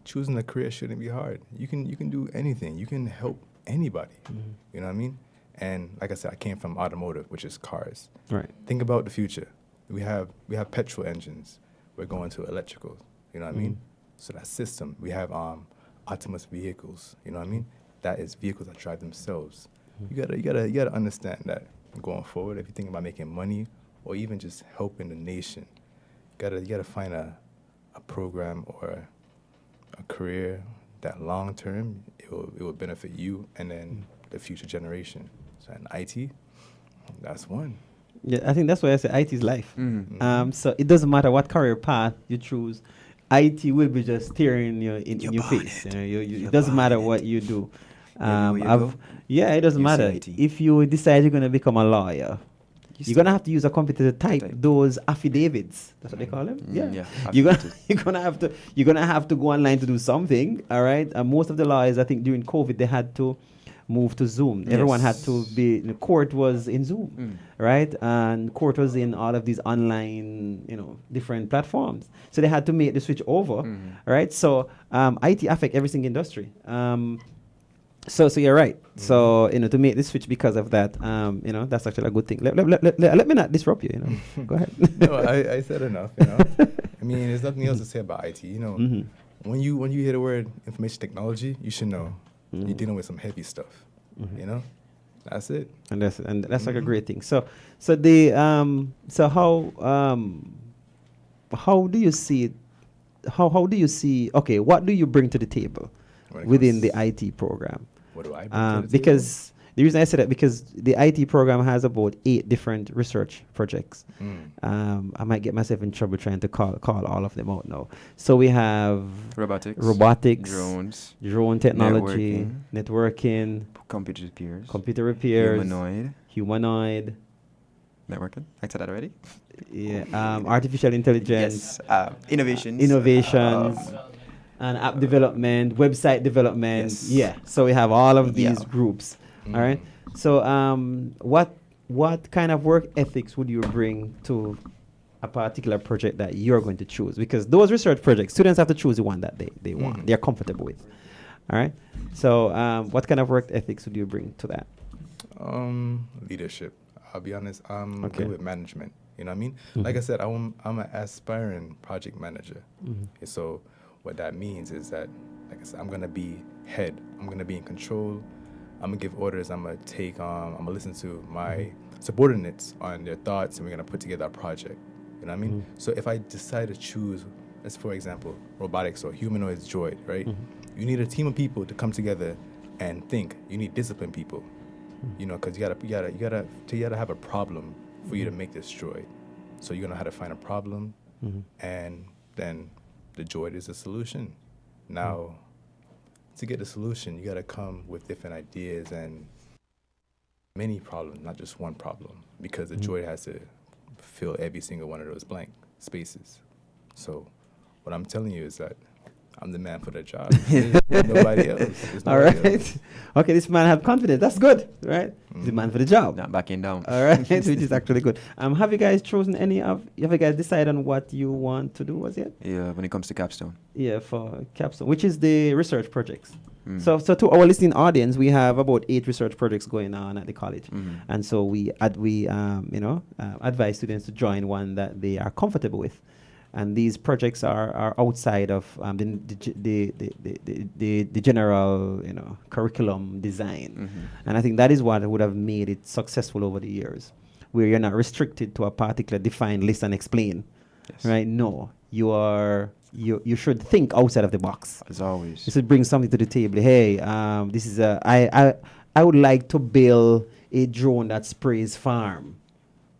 choosing a career shouldn't be hard. You can do anything. You can help anybody. You know what I mean? And like I said, I came from automotive, which is cars. Right. Think about the future. We have petrol engines. We're going to electrical. You know what I mean? So that system. We have autonomous vehicles. You know what I mean? That is vehicles that drive themselves. You gotta understand that going forward, if you think about making money or even just helping the nation, you gotta find a program or a career that long term it will benefit you and then the future generation. So in IT, that's one. Yeah, I think that's why I say IT is life. So it doesn't matter what career path you choose, IT will be just staring you in your face. It doesn't matter what you do. It doesn't matter. If you decide you're going to become a lawyer, you're going to have to use a computer to type those affidavits. That's what they call them? You're gonna have to go online to do something, all right? Most of the lawyers, I think during COVID, they had to move to Zoom. Everyone had to be, court was in Zoom, right? And court was in all of these online, different platforms. So they had to make the switch over, right? So IT affect every single industry. So you're right. So to make this switch because of that, that's actually a good thing. Let me not disrupt you. Go ahead. No, I said enough. I mean, there's nothing else to say about IT. When you hear the word information technology, you should know you're dealing with some heavy stuff. That's it. And that's like a great thing. So how how do you see it? How do you see? Okay, what do you bring to the table within the IT program? What do I bring to the because the reason I say that because the IT program has about 8 different research projects. I might get myself in trouble trying to call all of them out now. So we have robotics, drone technology, networking, computer repairs, humanoid. Networking. I said that already. Yeah. Artificial intelligence. Yes. Innovations. And app development, website development. Yes. Yeah. So we have all of these groups. All right. So what kind of work ethics would you bring to a particular project that you're going to choose? Because those research projects, students have to choose the one that they want, they're comfortable with. All right. So what kind of work ethics would you bring to that? Leadership. I'll be honest, I'm good with management. You know what I mean? Like I said, I'm an aspiring project manager. So what that means is that, like I said, I'm gonna be head. I'm gonna be in control. I'm gonna give orders. I'm gonna listen to my subordinates on their thoughts, and we're gonna put together a project. You know what I mean? So if I decide to choose, let's for example, robotics or humanoids droid, right? You need a team of people to come together and think. You need disciplined people. You know, because you gotta have a problem for you to make this droid. So you're gonna know how to find a problem, and then the droid is the solution. Now, to get the solution, you gotta come with different ideas and many problems, not just one problem, because the droid has to fill every single one of those blank spaces. So, what I'm telling you is that I'm the man for the job. There's nobody else. All right. Okay, this man had confidence. That's good, right? He's the man for the job. Not backing down. All right, which is actually good. Have you guys chosen have you guys decided on what you want to do, was it? Yeah, when it comes to capstone. Yeah, for capstone, which is the research projects. So to our listening audience, we have about 8 research projects going on at the college. And so we advise students to join one that they are comfortable with. And these projects are outside of the general curriculum design, and I think that is what would have made it successful over the years, where you're not restricted to a particular defined list and explain. Yes. Right? No, you should think outside of the box. As always, you should bring something to the table. Hey, this is I would like to build a drone that sprays farm.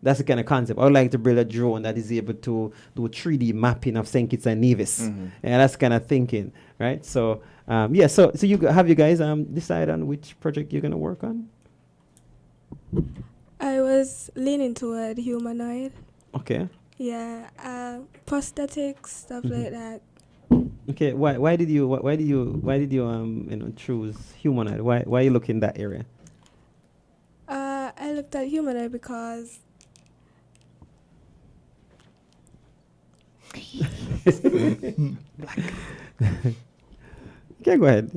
That's the kind of concept. I would like to build a drone that is able to do 3D mapping of St. Kitts and Nevis. And that's kind of thinking, right? So, so you guys decided on which project you're going to work on? I was leaning toward humanoid. Okay. Yeah, prosthetics, stuff like that. Okay, why did you choose humanoid? Why are you looking in that area? I looked at humanoid because okay, go ahead.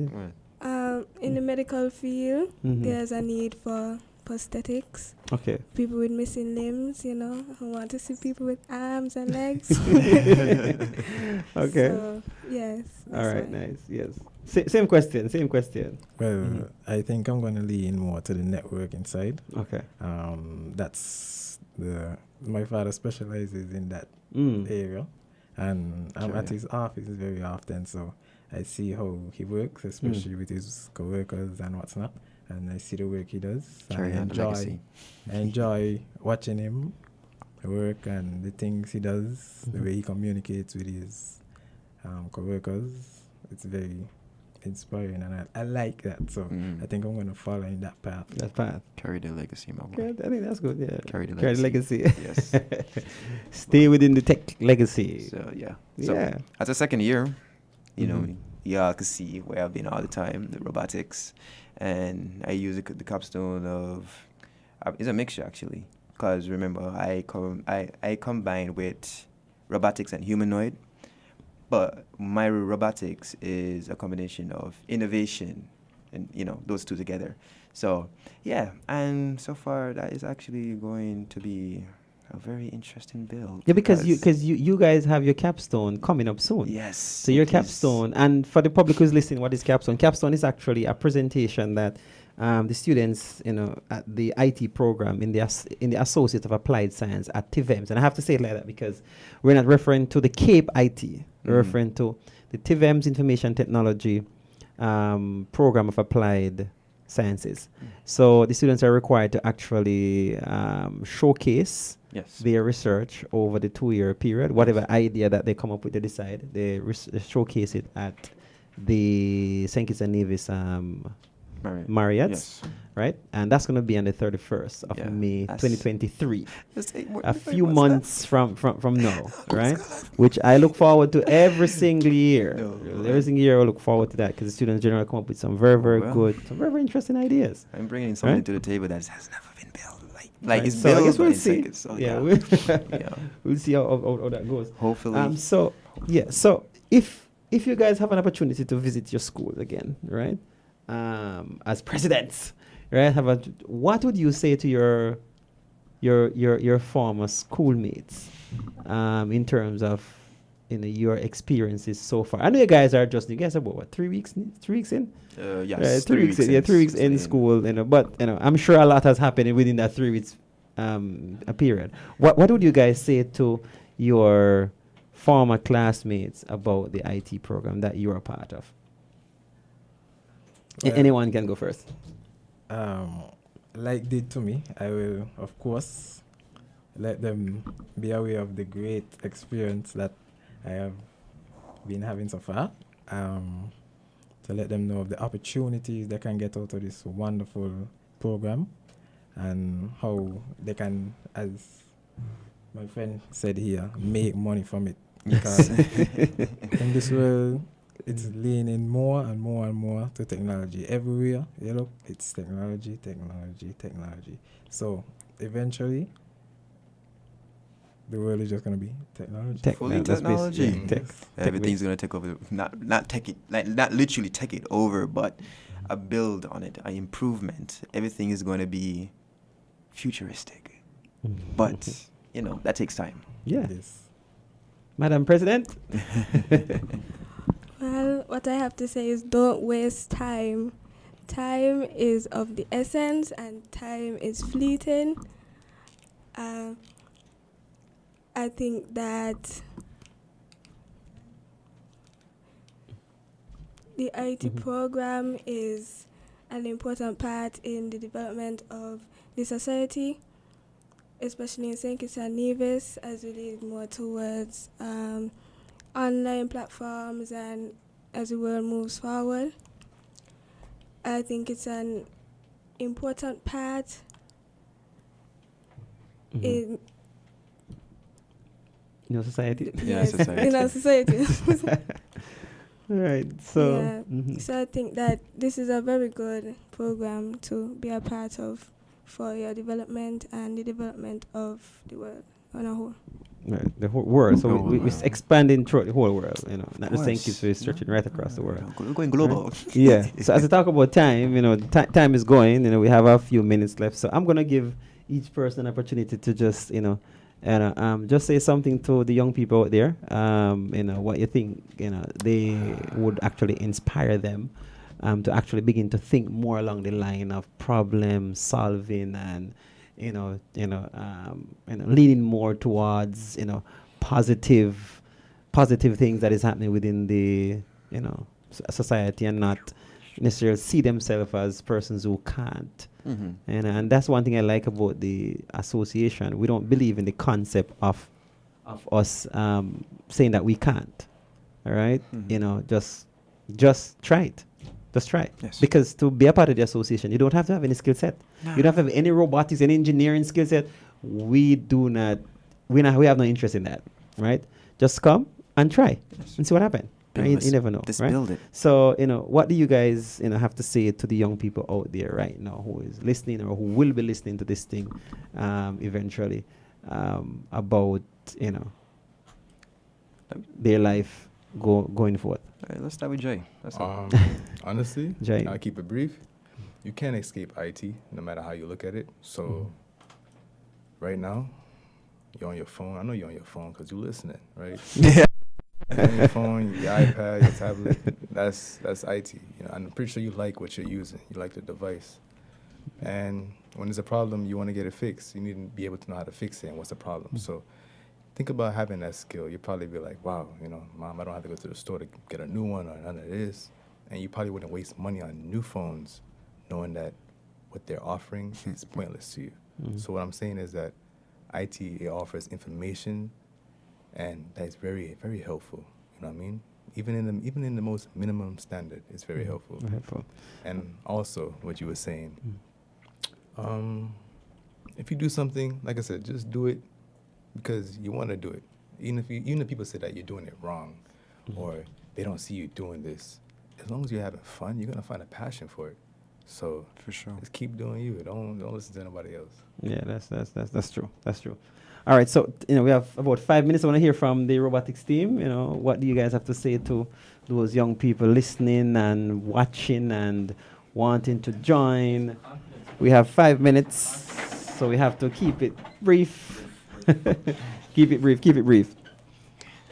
In the medical field, there's a need for prosthetics. Okay. People with missing limbs, who want to see people with arms and legs. Okay. So, yes. All right, nice. Yes. Same question. Well, I think I'm going to lean more to the networking side. Okay. That's my father specializes in that area. And I'm at his office very often, so I see how he works, especially with his co-workers and what's not. And I see the work he does. I enjoy watching him work and the things he does, the way he communicates with his co-workers. It's very inspiring, and I like that. So I think I'm going to follow in that path. Carry the legacy, my boy. Good. I think that's good. Yeah. Carry the legacy. Yes. Stay within the tech legacy. So yeah. So as a second year, you know, y'all can see where I've been all the time, the robotics, and I use the capstone of it's a mixture actually, because remember I combine with robotics and humanoid. But my robotics is a combination of innovation and, those two together. So, yeah, and so far that is actually going to be a very interesting build. Yeah, because you guys have your capstone coming up soon. Yes. So your capstone, and for the public who's listening, what is capstone? Capstone is actually a presentation that the students, at the IT program in the Associate of Applied Science at TVEMS. And I have to say it like that because we're not referring to the Cape IT. We're referring to the TVEMS Information Technology Program of Applied Sciences. So the students are required to actually showcase their research over the 2-year period. Whatever idea that they come up with, they decide. They showcase it at the St. Kitts and Nevis Marriott's, right? And that's going to be on the 31st of May 2023. A few months from now, right? Which I look forward to every single year. Every single year I look forward to that because the students generally come up with some very, very good, some very, very interesting ideas. I'm bringing something to the table that has never been built. Like it's so built, I guess we'll but see. it's so We'll see how that goes. Hopefully. So if you guys have an opportunity to visit your schools again, right? As presidents, right? What would you say to your former schoolmates in terms of your experiences so far? I know you guys are about 3 weeks? 3 weeks in? Yes, 3 weeks in. Yeah, 3 weeks in school. But I'm sure a lot has happened within that 3 weeks a period. What would you guys say to your former classmates about the IT program that you are part of? Anyone can go first. Like did to me, I will, of course, let them be aware of the great experience that I have been having so far. To let them know of the opportunities they can get out of this wonderful program and how they can, as my friend said here, make money from it. Because in this world, it's leaning more and more and more to technology. Everywhere you look, it's technology. So eventually, the world is just going to be technology. Fully technology. Everything's going to take over. Not take it, like not literally take it over, but a build on it, an improvement. Everything is going to be futuristic. But, that takes time. Yeah. Madam President? Well, what I have to say is don't waste time. Time is of the essence and time is fleeting. I think that the IT program is an important part in the development of the society, especially in St. Kitts and Nevis, as we lead more towards online platforms and as the world moves forward. I think it's an important part in our society. In our society. All right. So, so I think that this is a very good program to be a part of for your development and the development of the world on a whole. Right, the whole world. So we're expanding throughout the whole world, not just St. Kitts, we're stretching right across the world. Going global. Right? Yeah. So as we talk about time, time is going, we have a few minutes left. So I'm going to give each person an opportunity to just, just say something to the young people out there, what you think, they would actually inspire them to actually begin to think more along the line of problem solving and, leaning more towards, positive things that is happening within the, society and not necessarily see themselves as persons who can't. And that's one thing I like about the association. We don't believe in the concept of us saying that we can't. All right? Just try it. Just try it. Yes. Because to be a part of the association, you don't have to have any skill set. You don't have any robotics, any engineering skill set. We have no interest in that. Right? Just come and try and see what happens. Right? You never know. Just right? build it. So, what do you guys, have to say to the young people out there right now who is listening or who will be listening to this thing eventually about, their life going forward? All right, let's start with Jay. Honestly, Jay. I'll keep it brief. You can't escape IT, no matter how you look at it. So, right now, you're on your phone. I know you're on your phone because you're listening, right? Yeah. Your phone, your iPad, your tablet. That's IT. You know, I'm pretty sure you like what you're using. You like the device. And when there's a problem, you want to get it fixed. You need to be able to know how to fix it and what's the problem. So think about having that skill. You'll probably be like, wow, you know, Mom, I don't have to go to the store to get a new one or none of this. And you probably wouldn't waste money on new phones knowing that what they're offering is pointless to you. So what I'm saying is that IT, it offers information, and that's very, very helpful. You know what I mean? Even in the most minimum standard, it's very helpful. And also, what you were saying, if you do something, like I said, just do it because you want to do it. Even if people say that you're doing it wrong, or they don't see you doing this, as long as you're having fun, you're gonna find a passion for it. So for sure, just keep doing you. Don't listen to anybody else. Yeah, that's true. That's true. All right, so we have about 5 minutes. I want to hear from the robotics team. What do you guys have to say to those young people listening and watching and wanting to join? We have 5 minutes, so we have to keep it brief. Keep it brief.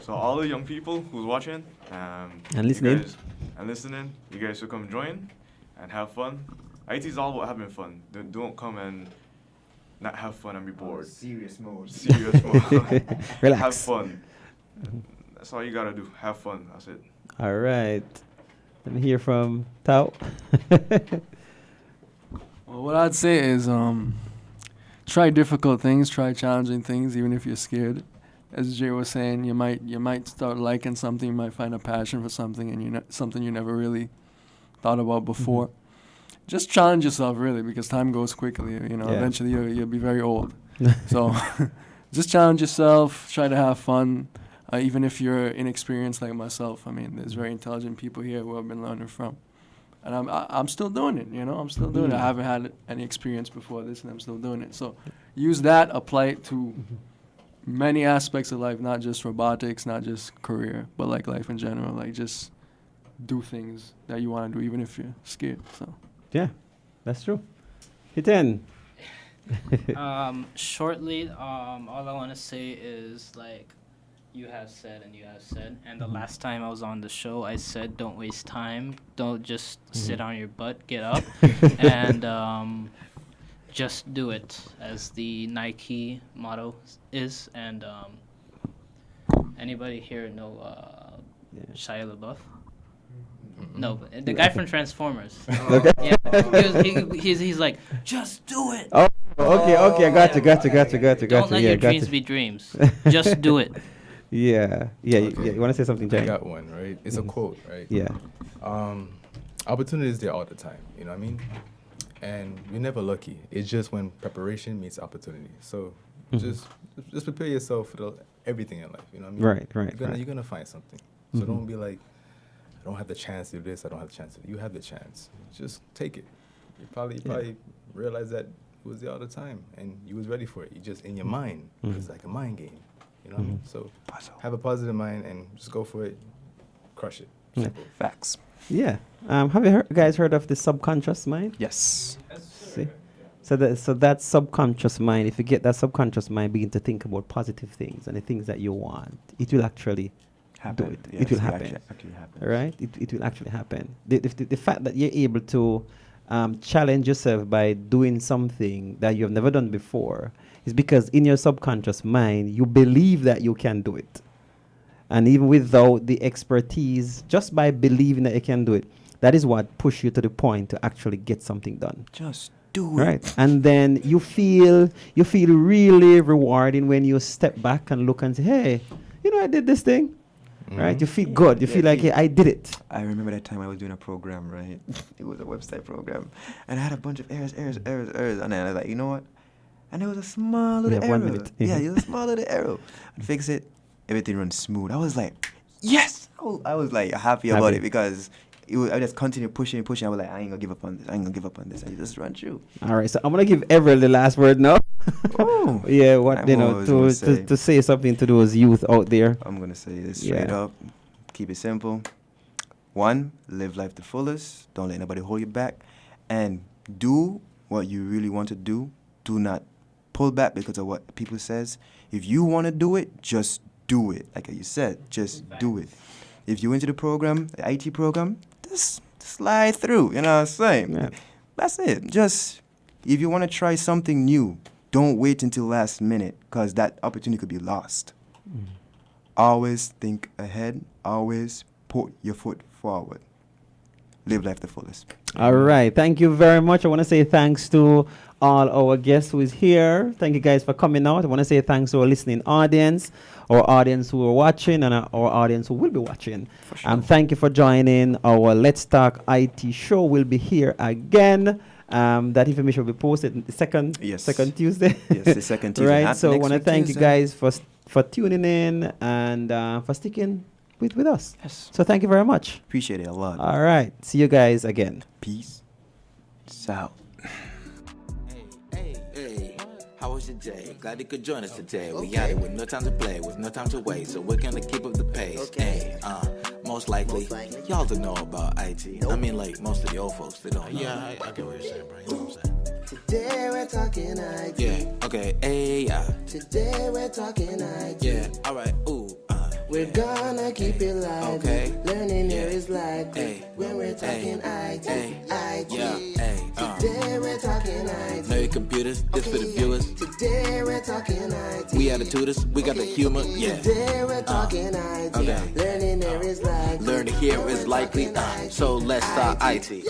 So all the young people who's watching and listening, you guys should come join and have fun. IT is all about having fun. Don't come and not have fun and be bored. Serious mode. Relax. Have fun. That's all you gotta do. Have fun. That's it. All right. Let me hear from Tao. Well, what I'd say is try difficult things, try challenging things, even if you're scared. As Jay was saying, you might start liking something, you might find a passion for something, and something you never really thought about before. Just challenge yourself, really, because time goes quickly. Eventually you'll be very old. So just challenge yourself, try to have fun, even if you're inexperienced like myself. I mean, there's very intelligent people here who I've been learning from. And I'm still doing it, I'm still doing it. I haven't had any experience before this, and I'm still doing it. So use that, apply it to many aspects of life, not just robotics, not just career, but like life in general. Like just do things that you want to do, even if you're scared. So yeah, that's true. Hit in. Shortly, all I want to say is like you have said, and the last time I was on the show, I said don't waste time, don't just sit on your butt, get up, and just do it, as the Nike motto is. And anybody here know Shia LaBeouf? No, but the guy from Transformers. Yeah, he's like, just do it. Oh, okay, I got you. Don't let your dreams be dreams. Just do it. Yeah. You want to say something, Jay? I got one, right? It's a quote, right? Yeah. Opportunity is there all the time, you know what I mean? And you're never lucky. It's just when preparation meets opportunity. So just prepare yourself for everything in life, you know what I mean? Right. You're gonna find something. So don't be like, I don't have the chance to do this, I don't have the chance to do. You have the chance. Just take it. You probably realize that it was there all the time and you was ready for it. You just in your mind. It's like a mind game. You know what I mean? So have a positive mind and just go for it. Crush it. Facts. Yeah. Have you guys heard of the subconscious mind? Yes. See? So that subconscious mind, if you get that subconscious mind, begin to think about positive things and the things that you want, it will actually do it. Yes, it will happen. Actually happen. Right? It will actually happen. The fact that you're able to challenge yourself by doing something that you've never done before is because in your subconscious mind, you believe that you can do it. And even without the expertise, just by believing that you can do it, that is what pushes you to the point to actually get something done. Just do it. Right. And then you feel really rewarding when you step back and look and say, hey, I did this thing. Right? You feel good. You feel like, hey, I did it. I remember that time I was doing a program, right? It was a website program. And I had a bunch of errors. And then I was like, you know what? And there was a small little error. 1 minute. Yeah, it was a small little error. I fix it. Everything runs smooth. I was like, yes! I was like happy about it because I just continued pushing. I was like, I ain't gonna give up on this. I just run through. All right, so I'm gonna give Everett the last word now. Oh, yeah. What to say something to those youth out there? I'm gonna say this straight up. Keep it simple. 1, live life to the fullest. Don't let anybody hold you back, and do what you really want to do. Do not pull back because of what people says. If you want to do it, just do it. Like you said, just do it. If you're into the program, the IT program, just slide through. You know what I'm saying? Yeah. That's it. Just, if you want to try something new, don't wait until last minute, because that opportunity could be lost. Always think ahead. Always put your foot forward. Live life the fullest. All right. Thank you very much. I want to say thanks to all our guests who is here. Thank you guys for coming out. I want to say thanks to our listening audience, our audience who are watching, and our audience who will be watching. Thank you for joining our Let's Talk IT show. We'll be here again. That information will be posted the second Tuesday. Yes, the second Tuesday. Right. So I want to thank you guys for tuning in and for sticking with us. Yes. So thank you very much. Appreciate it a lot. All right. See you guys again. Peace. Out. Hey, how was your day? Glad you could join us today. We got it with no time to play, with no time to wait, so we're gonna keep up the pace. Hey, most likely, y'all don't know about IT. I mean, like, most of the old folks, they don't know. Yeah, I get what you're saying, bro. You know what I'm saying? Today we're talking IT. Yeah, okay, hey, Today we're talking IT. Yeah, alright, ooh, We're gonna keep it live. Okay. Learning here is likely when we're talking IT. IT. Yeah, Today we're talking IT. know your computers, this for the viewers. Today we're talking IT. We attituders, we got the humor, yeah. Today we're talking IT. Okay. Learning here is likely. Learning here is likely, so let's start IT.